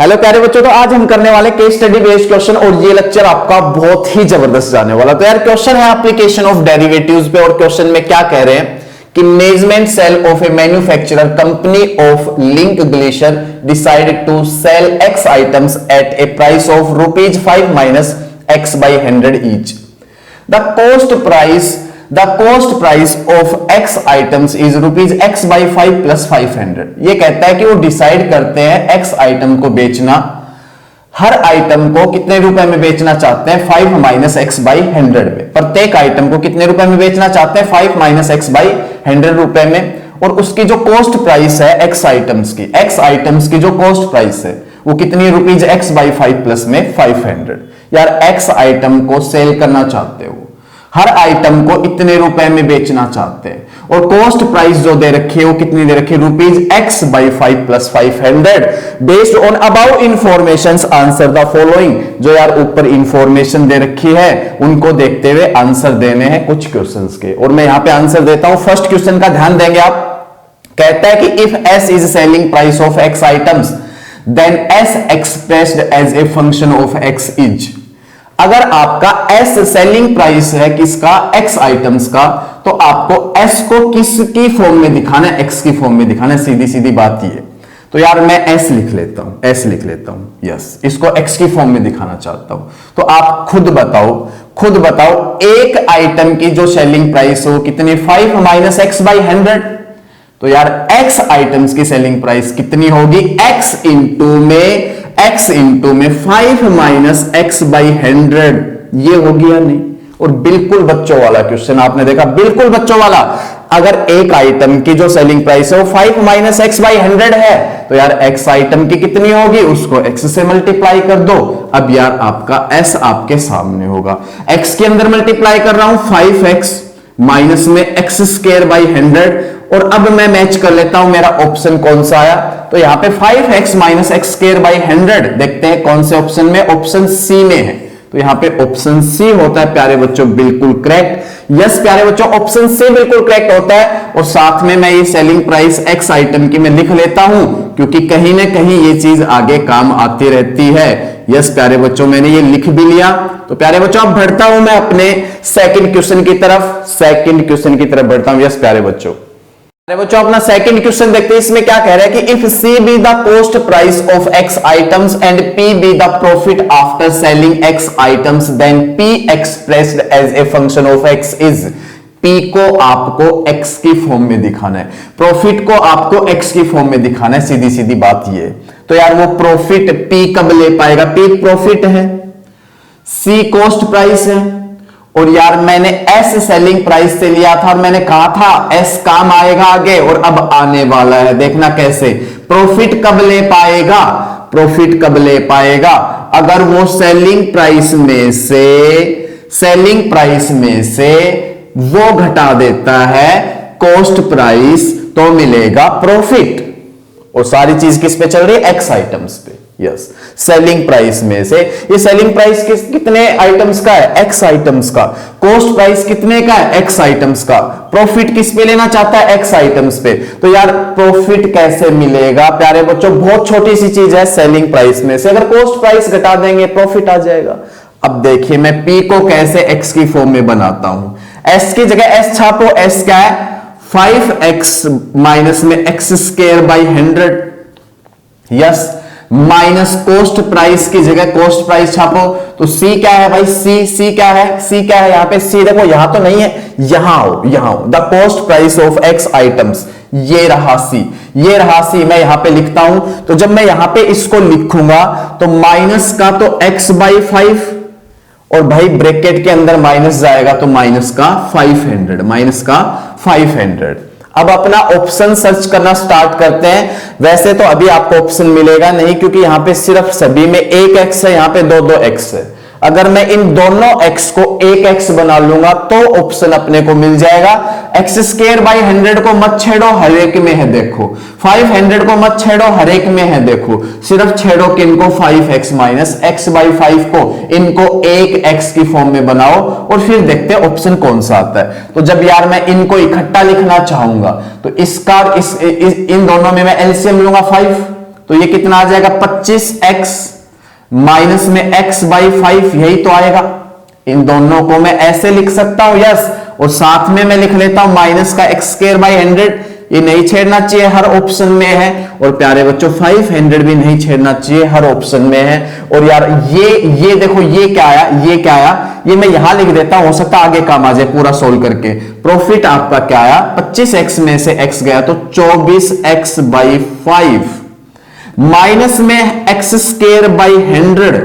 Hello प्यारे बच्चों, तो आज हम करने वाले केस स्टडी बेस्ड क्वेश्चन और ये लेक्चर आपका बहुत ही जबरदस्त जाने वाला। तो यार क्वेश्चन है एप्लीकेशन ऑफ डेरिवेटिव्स पे, और क्वेश्चन में क्या कह रहे हैं कि measurement cell of a manufacturer company of link glacier decided to sell x items at a price of ₹5 minus x by 100 each. The cost price of x items is ₹x by 5 plus 500. ये कहता है कि वो decide करते हैं x item को बेचना, हर item को कितने रुपए में बेचना चाहते हैं 5 माइनस x by 100 में। प्रत्येक आइटम को कितने रुपए में बेचना चाहते हैं 5 माइनस x by 100 रुपए में। और उसकी जो कॉस्ट प्राइस है x आइटम्स की जो कॉस्ट प्राइस है वो कितनी ₹x by 5 प्लस में 500। यार x आइटम को सेल करना चाहते हो, हर आइटम को इतने रुपए में बेचना चाहते हैं, और कॉस्ट प्राइस जो दे रखी है वो कितनी दे रखी है ₹x by 5 plus 500। Based on above information answer the following. जो यार ऊपर इंफॉर्मेशन दे रखी है उनको देखते हुए आंसर देने हैं कुछ क्वेश्चंस के, और मैं यहां पे आंसर देता हूं। फर्स्ट क्वेश्चन का ध्यान देंगे आप। कहता है कि if s is selling price of x items then s expressed as a function of x is. अगर आपका s सेलिंग प्राइस है किसका x आइटम्स का, तो आपको s को किसकी फॉर्म में दिखाना है, x की फॉर्म में दिखाना है। सीधी सीधी बात ये। तो यार मैं s लिख लेता हूं, यस, इसको x की फॉर्म में दिखाना चाहता हूं। तो आप खुद बताओ एक आइटम की जो सेलिंग प्राइस हो कितनी 5 माइनस x by 100। तो यार x आइटम्स की सेलिंग प्राइस कितनी होगी x इंटू में 5 माइनस x by 100। ये होगी या नहीं? और बिल्कुल बच्चों वाला क्वेश्चन आपने देखा, बिल्कुल बच्चों वाला। अगर एक आइटम की जो सेलिंग प्राइस है वो 5 माइनस x by 100 है, तो यार x आइटम की कितनी होगी, उसको x से मल्टीप्लाई कर दो। अब यार आपका s आपके सामने होगा, x के अंदर मल्टीप्लाई कर रहा हूं 5x माइनस में x स्क्वायर by 100। और अब मैं मैच कर लेता हूं मेरा ऑप्शन कौन सा आया। तो यहां पे 5x minus x square by 100 देखते हैं कौन से ऑप्शन में, ऑप्शन सी में है। तो यहां पे ऑप्शन सी होता है प्यारे बच्चों, बिल्कुल करेक्ट। यस प्यारे बच्चों, ऑप्शन सी बिल्कुल करेक्ट होता है। और साथ में मैं ये सेलिंग प्राइस x आइटम की मैं लिख लेता हूं, क्योंकि कहीं ना कहीं ये चीज आगे काम आती रहती है। यस प्यारे बच्चों, मैंने ये लिख भी लिया। तो प्यारे बच्चों अब बढ़ता हूं मैं अपने सेकंड क्वेश्चन की तरफ बढ़ता हूं। यस प्यारे बच्चों अपना सेकंड क्वेश्चन देखते हैं। इसमें क्या कह रहा है कि if C be the cost price of X items and P be the profit after selling X items then P expressed as a function of X is. P को आपको X की फॉर्म में दिखाना है, प्रॉफिट को आपको X की form में दिखाना है। सीधी सीधी बात ये। तो यार वो प्रॉफिट P कब ले पाएगा? P प्रॉफिट है, C कॉस्ट प्राइस है, और यार मैंने S सेलिंग प्राइस से लिया था और मैंने कहा था S काम आएगा आगे, और अब आने वाला है। देखना कैसे। प्रॉफिट कब ले पाएगा? अगर वो सेलिंग प्राइस में से वो घटा देता है कॉस्ट प्राइस, तो मिलेगा प्रॉफिट। और सारी चीज किस पे चल रही है? X आइटम्स पे। यस, सेलिंग प्राइस में से ये सेलिंग प्राइस कितने आइटम्स का है? X आइटम्स का। कॉस्ट प्राइस कितने का है? X आइटम्स का। प्रॉफिट किस पे लेना चाहता है? X आइटम्स पे। तो यार प्रॉफिट कैसे मिलेगा प्यारे बच्चों? बहुत छोटी सी चीज है, सेलिंग प्राइस में से अगर कॉस्ट प्राइस घटा देंगे प्रॉफिट आ जाएगा। अब देखिए मैं P को कैसे X की फॉर्म में बनाता हूं। S की जगह S छापो। S क्या है? 5x माइनस में x square by 100। Yes, minus cost price की जगह कॉस्ट प्राइस छापो। तो C क्या है भाई? C क्या है? यहां पे C देखो, यहां तो नहीं है, यहां हो। The cost price of X items, ये रहा C। मैं यहां पे लिखता हूं। तो जब मैं यहां पे इसको लिखूंगा तो माइनस का तो x by 5, और भाई ब्रैकेट के अंदर माइनस जाएगा तो माइनस का 500। अब अपना ऑप्शन सर्च करना स्टार्ट करते हैं। वैसे तो अभी आपको ऑप्शन मिलेगा नहीं, क्योंकि यहां पे सिर्फ सभी में एक x है, यहां पे दो x है। अगर मैं इन दोनों x को एक x बना लूंगा तो ऑप्शन अपने को मिल जाएगा। x स्क्वायर by 100 को मत छेड़ो, हर एक में है देखो। 500 को मत छेड़ो, हर एक में है देखो। सिर्फ छेड़ो किनको? 5x माइनस x by 5 को। इनको एक x की फॉर्म में बनाओ और फिर देखते हैं ऑप्शन कौन सा आता है। तो जब यार मैं इनको इकट्ठा लिखना चाहूंगा तो इसका इन दोनों में मैं एलसीएम लूंगा 5। तो ये कितना आ जाएगा 25x माइनस में x बाई 5, यही तो आएगा। इन दोनों को मैं ऐसे लिख सकता हूं यस, और साथ में मैं लिख लेता हूं माइनस का x स्क्वायर बाई 100, ये नहीं छेड़ना चाहिए, हर ऑप्शन में है। और प्यारे बच्चों 500 भी नहीं छेड़ना चाहिए, हर ऑप्शन में है। और यार ये देखो ये क्या आया, ये क्या आया, ये मैं यहां लिख देता हूं, हो सकता है आगे काम आ जाए पूरा सोल्व करके। प्रॉफिट आपका क्या आया, 25x में से x गया तो 24x बाई 5 माइनस में x स्क्वायर बाई 100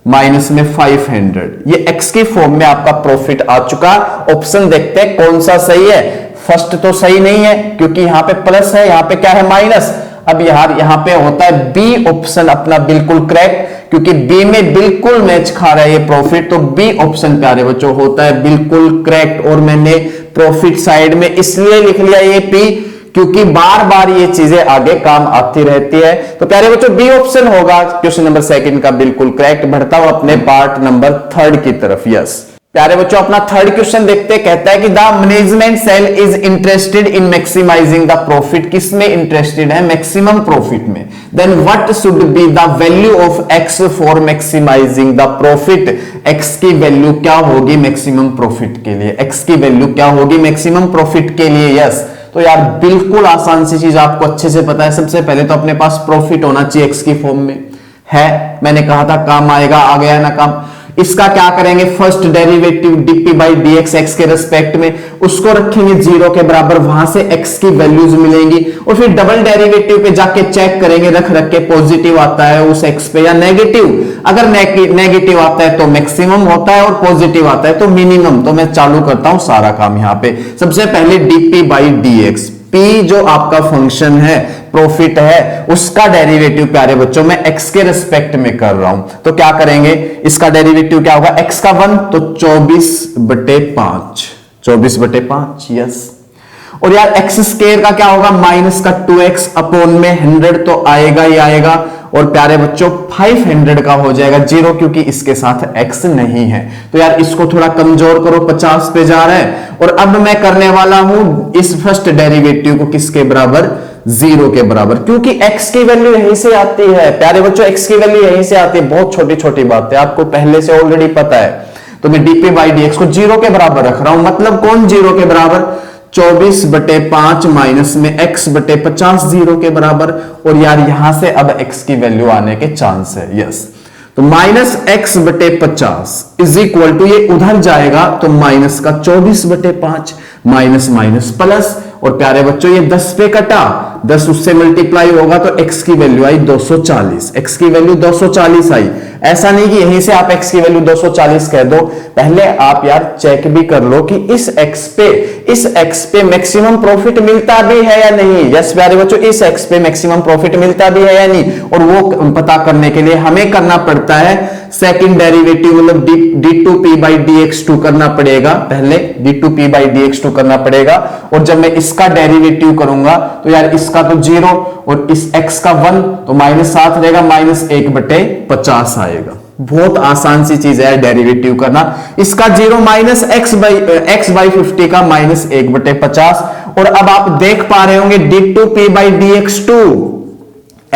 माइनस में 500, ये x की फॉर्म में आपका प्रॉफिट आ चुका। ऑप्शन देखते हैं कौन सा सही है। फर्स्ट तो सही नहीं है क्योंकि यहां पे प्लस है, यहां पे क्या है माइनस। अब यहां पे होता है बी ऑप्शन अपना बिल्कुल करेक्ट, क्योंकि बी में बिल्कुल मैच खा रहा है ये प्रॉफिट, तो बी ऑप्शन प्यारे बच्चों होता है बिल्कुल करेक्ट। और मैंने प्रॉफिट साइड में इसलिए लिख लिया ये पी क्योंकि बार बार ये चीजें आगे काम आती रहती है। तो प्यारे बच्चों बी ऑप्शन होगा क्वेश्चन नंबर 2 का बिल्कुल करेक्ट। बढ़ता हूं अपने पार्ट नंबर 3 की तरफ। यस प्यारे बच्चों अपना थर्ड क्वेश्चन देखते हैं। कहता है कि the management cell is interested in maximising the profit. किसमें इंटरेस्टेड है, मैक्सिमम प्रॉफिट में। Then what should be the value of x for maximising the profit. X की वैल्यू क्या होगी मैक्सिमम प्रॉफिट के लिए, एक्स की वैल्यू क्या होगी मैक्सिमम प्रॉफिट के लिए। यस तो यार बिल्कुल आसान सी चीज आपको अच्छे से पता है। सबसे पहले तो अपने पास प्रॉफिट होना चाहिए एक्स की फॉर्म में है, मैंने कहा था काम आएगा, आ गया ना काम। इसका क्या करेंगे, first derivative DP by D x x के रेस्पेक्ट में उसको रखेंगे 0 के बराबर, वहां से एक्स की वैल्यूज मिलेंगी। और फिर डबल डेरिवेटिव पे जाके चेक करेंगे, रख के पॉजिटिव आता है उस एक्स पे या नेगेटिव। अगर नेगेटिव आता है तो मैक्सिमम होता है और पॉजिटिव आता है तो मिनिमम। तो मैं चालू करता हूं सारा काम यहां पे। सबसे पहले DP by D x, P जो आपका फंक्शन है प्रॉफिट है उसका डेरिवेटिव प्यारे बच्चों मैं x के रिस्पेक्ट में कर रहा हूं। तो क्या करेंगे, इसका डेरिवेटिव क्या होगा, x का 1 तो 24/5, 24/5 यस। और यार x स्क्वायर का क्या होगा, माइनस का 2x अपॉन में 100 तो आएगा ही आएगा। और प्यारे बच्चों 500 का हो जाएगा 0 क्योंकि इसके साथ x नहीं है। तो यार इसको थोड़ा कमजोर करो, 50 पे जा रहा है। और अब मैं करने वाला हूं इस फर्स्ट डेरिवेटिव को किसके बराबर, 0 के बराबर, क्योंकि x की वैल्यू यहीं से आती है प्यारे बच्चों, x की वैल्यू यहीं से आती है। बहुत छोटी छोटी बात है, आपको पहले से ऑलरेडी पता है। तो मैं डीपी बाई डी एक्स को 0 के बराबर रख रहा हूं, मतलब कौन 0 के बराबर, 24/5 माइनस में x/50 0 के बराबर। और यार यहां से अब x की वैल्यू आने के चांस है। यस तो minus x/50 is equal to, ये उधर जाएगा तो माइनस का 24/5 माइनस माइनस प्लस। और प्यारे बच्चों ये 10 पे कटा, 10 उससे मल्टीप्लाई होगा तो x की वैल्यू आई 240, x की वैल्यू 240 आई। ऐसा नहीं कि यहीं से आप x की वैल्यू 240 कह दो, पहले आप यार चेक भी कर लो कि इस x पे मैक्सिमम प्रॉफिट मिलता भी है या नहीं। यस प्यारे बच्चों इस x पे मैक्सिमम प्रॉफिट मिलता भी है या नहीं। और वो पता करने के लिए हमें करना पड़ता है सेकंड डेरिवेटिव, मतलब d2p बाई dx2 करना पड़ेगा, पहले d2p बाई dx2 करना पड़ेगा। और जब मैं इसका डेरिवेटिव करूंगा तो यार इसका तो 0 और इस x का 1 तो -7 रहेगा, -1/50 आएगा। बहुत आसान सी चीज है डेरिवेटिव करना। इसका 0 माइनस x बाई 50 का -1/50। और अब आप देख पा रहे होंगे d2p by dx2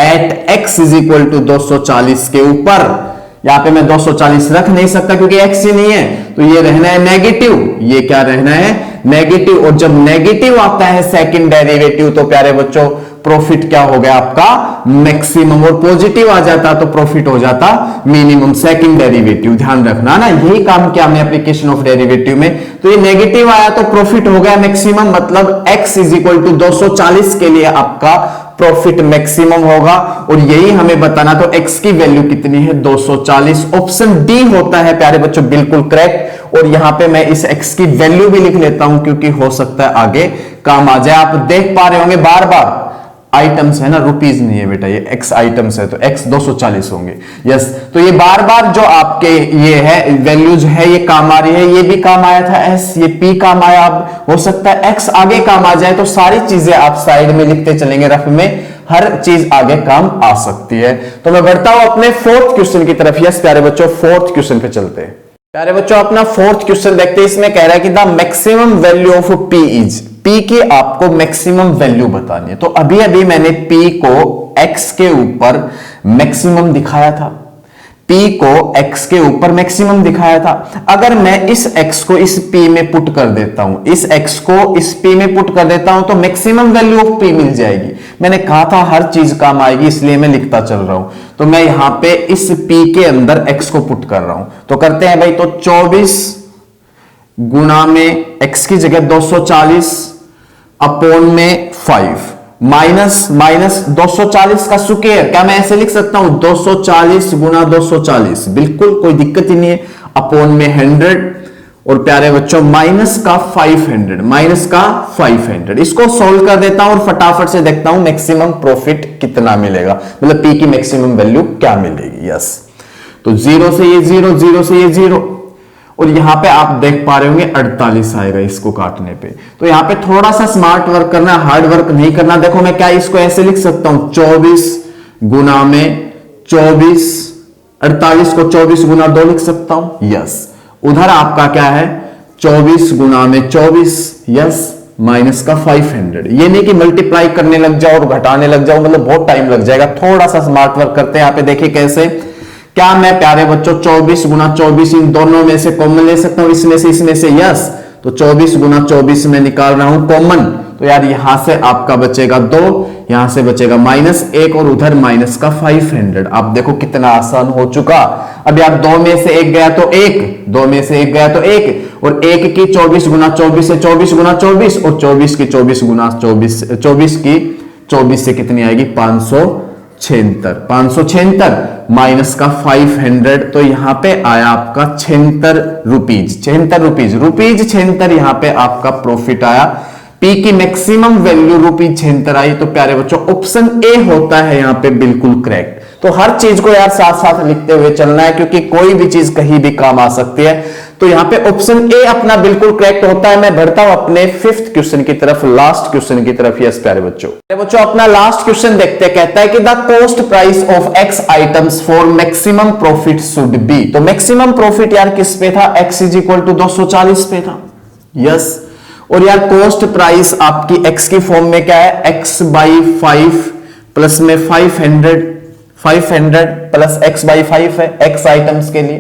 at x is equal to 240 के ऊपर। यहां पे मैं 240 रख नहीं सकता क्योंकि x ही नहीं है, तो ये रहना है नेगेटिव, ये क्या रहना है नेगेटिव। और जब नेगेटिव आता है सेकंड डेरिवेटिव तो प्यारे बच्चों प्रॉफिट क्या हो गया आपका मैक्सिमम, और पॉजिटिव आ जाता तो प्रॉफिट हो जाता मिनिमम। सेकंड डेरिवेटिव ध्यान रखना ना, यही काम किया हमने एप्लीकेशन ऑफ डेरिवेटिव में। तो ये नेगेटिव आया तो प्रॉफिट हो गया मैक्सिमम, मतलब x इज इक्वल टू 240 के लिए आपका प्रॉफिट मैक्सिमम होगा। और यही हमें बताना, तो x की वैल्यू कितनी है 240। ऑप्शन डी होता है प्यारे बच्चों बिल्कुल करेक्ट। और यहां पे मैं इस x की वैल्यू भी लिख लेता हूं क्योंकि हो सकता है आगे काम आ जाए। आप देख पा रहे होंगे बार बार आइटम्स है ना, रुपीज नहीं है बेटा, ये x आइटम्स है तो x 240 होंगे। यस तो ये बार बार जो आपके ये है वैल्यूज है ये काम आ रही है। ये भी काम आया था s, ये p काम आया, अब हो सकता है x आगे काम आ जाए। तो सारी चीजें आप साइड में लिखते चलेंगे, रफ में हर चीज आगे काम आ सकती है। तो मैं बढ़ता हूं अपने फोर्थ क्वेश्चन की तरफ। यस प्यारे बच्चों फोर्थ क्वेश्चन पे चलते हैं। प्यारे बच्चों अपना फोर्थ क्वेश्चन देखते हैं। इसमें कह रहा है कि the maximum value of p is, P की आपको मैक्सिमम वैल्यू बतानी है। तो अभी अभी मैंने P को X के ऊपर मैक्सिमम दिखाया था, P को X के ऊपर मैक्सिमम दिखाया था। अगर मैं इस X को इस P में पुट कर देता हूं, इस X को इस P में पुट कर देता हूं, तो मैक्सिमम वैल्यू ऑफ P मिल जाएगी। मैंने कहा था हर चीज काम आएगी, इसलिए मैं लिखता चल रहा हूं। तो मैं यहां पे इस P के अंदर X को पुट कर रहा हूं। तो करते हैं भाई, तो 24 गुना में X की जगह 240 अपॉन में 5 माइनस 240 का स्क्वायर, क्या मैं ऐसे लिख सकता हूं 240 गुना 240, बिल्कुल कोई दिक्कत ही नहीं है, अपॉन में 100 और प्यारे बच्चों माइनस का 500, इसको सोल्व कर देता हूं और फटाफट से देखता हूं मैक्सिमम प्रॉफिट कितना मिलेगा, मतलब P की मैक्सिमम वैल्यू क्या मिलेगी। यस, तो 0 से ये 0, 0 से ये 0, और यहां पे आप देख पा रहे होंगे 48 आएगा इसको काटने पे। तो यहां पे थोड़ा सा स्मार्ट वर्क करना, हार्ड वर्क नहीं करना। देखो मैं क्या इसको ऐसे लिख सकता हूं 24 गुना में 24, 48 को 24 गुना 2 लिख सकता हूं। यस, उधर आपका क्या है 24 गुना में 24, यस, माइनस का 500। ये नहीं कि मल्टीप्लाई करने लग जाओ और घटाने लग जाओ, मतलब बहुत टाइम लग जाएगा। थोड़ा सा स्मार्ट वर्क करते हैं। यहां पे देखिए कैसे, क्या मैं प्यारे बच्चों 24 गुना 24 इन दोनों में से कॉमन ले सकता हूं, इसमें से यस, तो 24 गुना 24 में निकाल रहा हूं कॉमन। तो यार यहां से आपका बचेगा 2, यहां से बचेगा -1 और उधर माइनस का 500। आप देखो कितना आसान हो चुका। अब यार 2 में से 1 गया तो 1, 2 में से 1 गया तो 1, और 1 की 24 गुना 24 से 24 गुना 24, और 24 की 24 गुना 24, 24 की 24 से कितनी आएगी 576 माइनस का 500। तो यहां पे आया आपका 76 रुपीज, यहां पे आपका प्रॉफिट आया। P की मैक्सिमम वैल्यू ₹76 आई। तो प्यारे बच्चों ऑप्शन ए होता है यहां पे बिल्कुल करेक्ट। तो हर चीज को यार साथ साथ लिखते हुए चलना है, क्योंकि कोई भी चीज कहीं भी काम आ सकती है। तो यहां पे ऑप्शन ए अपना बिल्कुल करेक्ट होता है। मैं बढ़ता हूं अपने 5th क्वेश्चन की तरफ, लास्ट क्वेश्चन की तरफ। यस प्यारे बच्चों अपना लास्ट क्वेश्चन देखते हैं। कहता है कि the cost price of x items for maximum profit should be. तो मैक्सिमम प्रॉफिट यार किस पे था, x इज इक्वल टू 240 पे था। यस, और यार कॉस्ट प्राइस आपकी x की फॉर्म में क्या है, x बाई 5 प्लस में 500 प्लस x बाई 5 है x आइटम्स के लिए।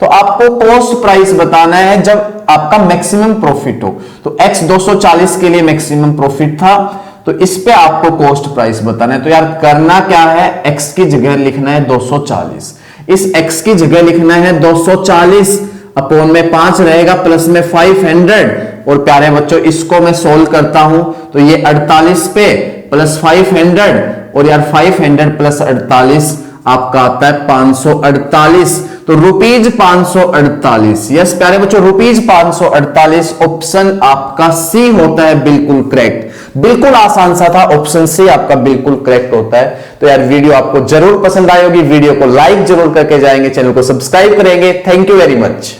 तो आपको कॉस्ट प्राइस बताना है जब आपका मैक्सिमम प्रॉफिट हो। तो x 240 के लिए मैक्सिमम प्रॉफिट था, तो इस पे आपको कॉस्ट प्राइस बताना है। तो यार करना क्या है, x की जगह लिखना है 240, इस x की जगह लिखना है 240, अपॉन में 5 रहेगा प्लस में 500, और प्यारे बच्चों इसको मैं सोल्व करता हूं तो ये 48 पे प्लस 500, और यार 500 प्लस 48 आपका आता है 548। तो ₹548। यस प्यारे बच्चों ₹548 ऑप्शन आपका सी होता है बिल्कुल करेक्ट। बिल्कुल आसान सा था, ऑप्शन सी आपका बिल्कुल करेक्ट होता है। तो यार वीडियो आपको जरूर पसंद आई होगी, वीडियो को लाइक जरूर करके जाएंगे, चैनल को सब्सक्राइब करेंगे। Thank you very much.